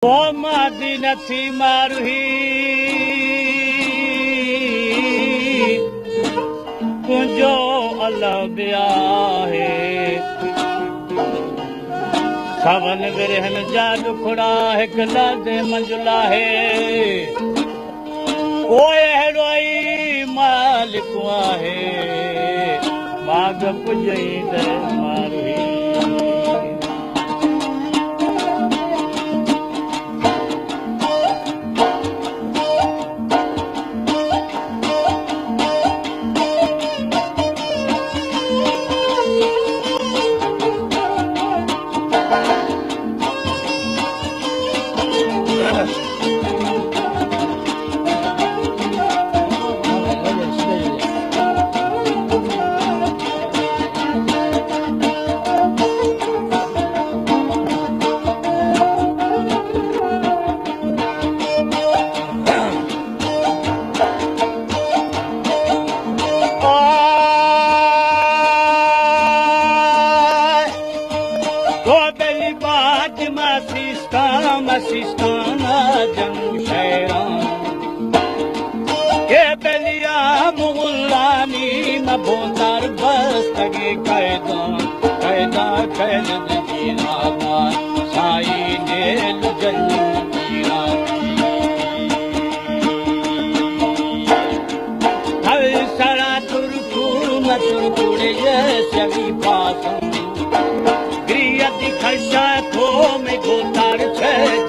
ओ मादी नथी मारुही तुंहिंजो अल्लाह बिया है सावन विरहन जा दुखड़ा हिक लादे मंजुला है ओए अहिड़ो मालिक आहे माग पुजई दे मारुही Masistana Jamshera Ke Belia Mulani Mabondar Bastagi Kaida Kaid Jinada Sai Nel Janjira Hal Sara Turku Maturkure Yasavi Pasam Griya Dikhaisha Tho Me Gotar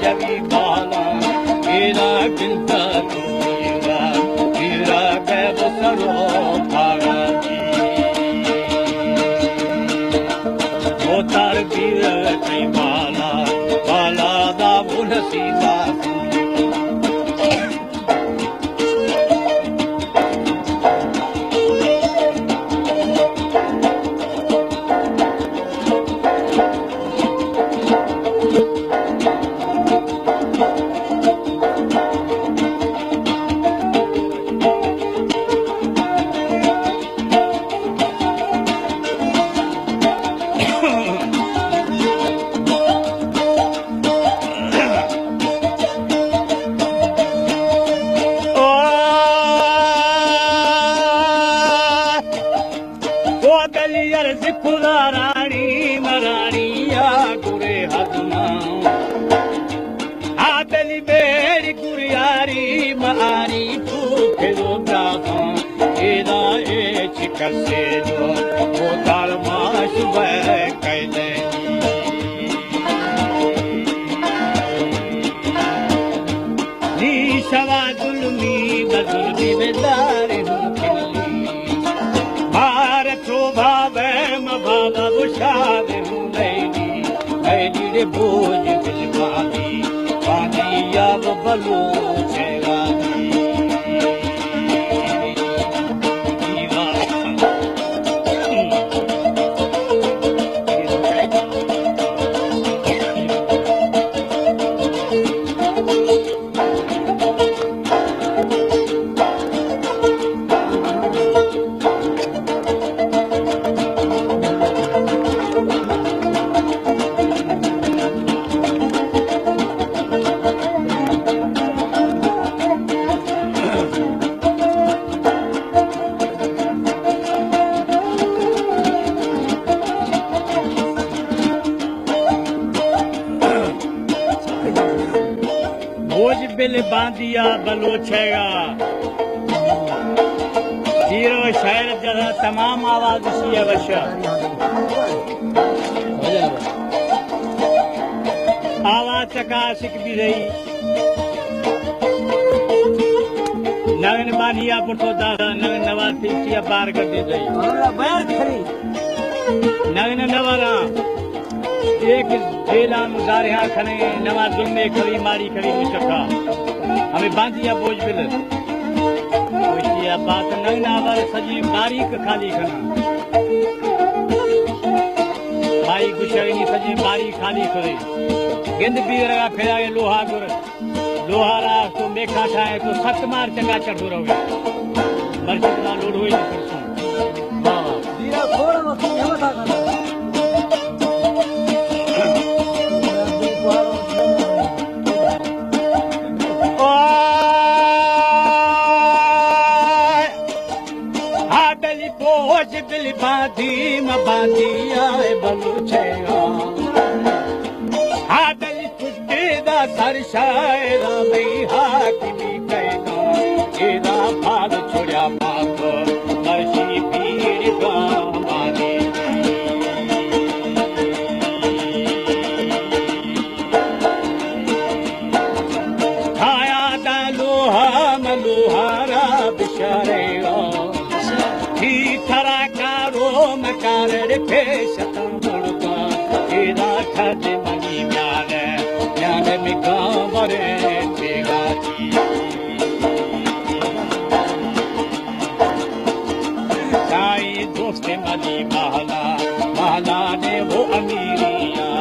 Javi Bala Ira Binta Ira Ira Gavasaro Parati Gotar Gira Bala Bala Da Bunasida Zipularani Maraniya Gure Hadna Adeli Beri Guriari Maari Pukelo Brava Eda Chikasedo Botar Mashwe Kaide Ni Shavadulmi Badulmi Bedari Baba Bushade Lady, Lady de Boj Bilbadi, Badi Yabalu Cheradi. बिल बांधिया बलोचेगा जीरो शायर जरा तमाम आवाज C अवश्य आवाज चकाशिक भी रही नगन बानिया पुटो दादा नगन नवासी किया बार कर दे रही नगन नवारा एक जेला मुजारे यहाँ खने नवा जुल्मे खड़ी मारी खड़ी मुशक्का हमें बांधिया बोझ बिल बात नगना वाले सजी बारीक खाली खना भाई गुशरनी सजी बारी खाली करे गिंद भी लगा फिरा लोहा गुर लोहारा तो मेखा ठाए तो सत मार चंगा चढ़ो रहोगे मस्जिद ना लोड हुई परसों दीरा थोड़ा वक्त बता बादी मबादिया बलुचेगा हादल कुत्तेदा सर शायरा बई हाकिमी कहना एदा फाल छोड़ा बाप मर्शी पीर गामानी खाया दा लोहा मलोहारा बिशारेगा थरा कारो मकार पेश मुड़का एदा खज मनी म्यान में गावरे बेगा साई दोस्त मनी महला ने वो अमीरिया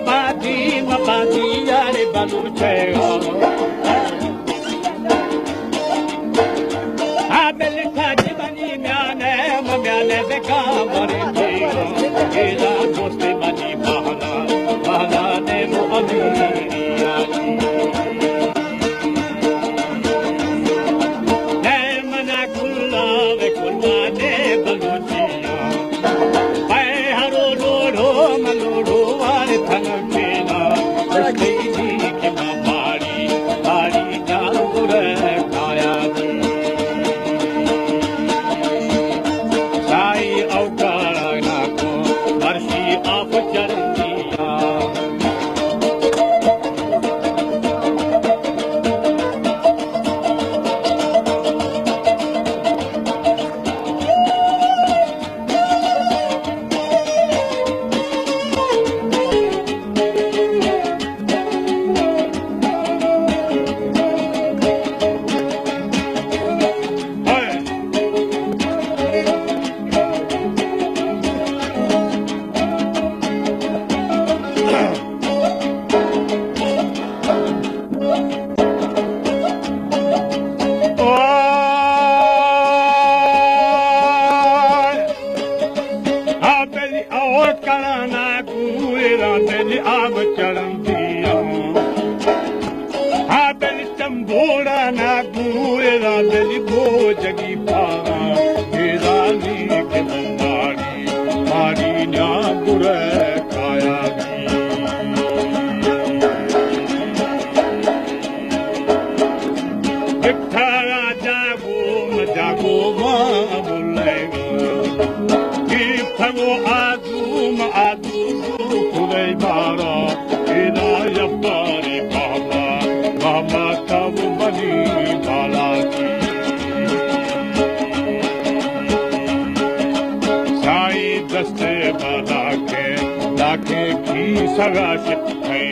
बादी मबादी यारे बलू छेगा आबेल खाज बनी म्याने बेका बरे छेगा दोस्त बनी महला ने वो अमीरिया ने मना खुल्ला ने बलू छिया पे हरो लोढ़ो मलोढ़ो वाले थन केना जी के बारी जागुर खाया साई औकारा ना को मर्शी आप चरनिया आग चढ़ंदिया हा दिल चंबोड़ा ना गूरा दिल गो जगी पारा हेराली के मारी न्या बुर खाया जागो मां बोलेगा फगो आदू खुले बारा एदा यब्बारी बाबा तब बनी बाला की साई दस्ते बाला के लाखे की सगा है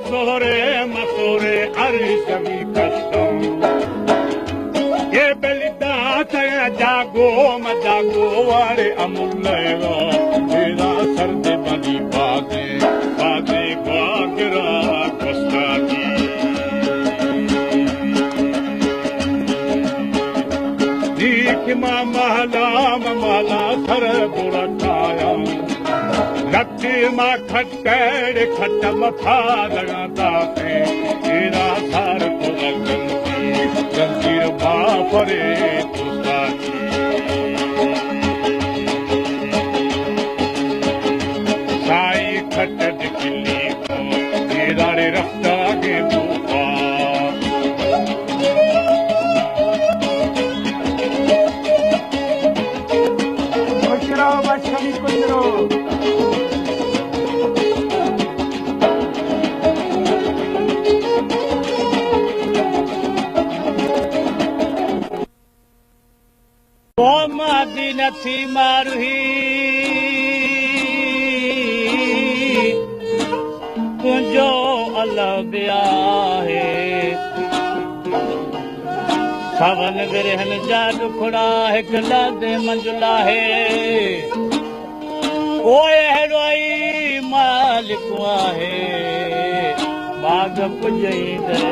सोरे मसोरे अरिशमी कष्टम ये बलिदात जागो मजागो वारे अमुल्लेगा तेरा सर्द बन बाजे बाजे बागरा गुस्ताखी दीख मां महला महला थर बुरताया लट्टी मां खटड़ खट मथा लगाता थे तेरा सार तो गंदी गंजीर बापरे गुस्ताखी खट दिखली को तेरा रे रफ्ता के बूपा कुचरो बचनी कुचरो ओ मादी नथी मारही तुंहिंजो अल्लाह बिया है सावन विरहन जा दुखड़ा हिकु लादे मंजुला है ओए अहिड़ो ई मालिक आहे बाग पुॼई दर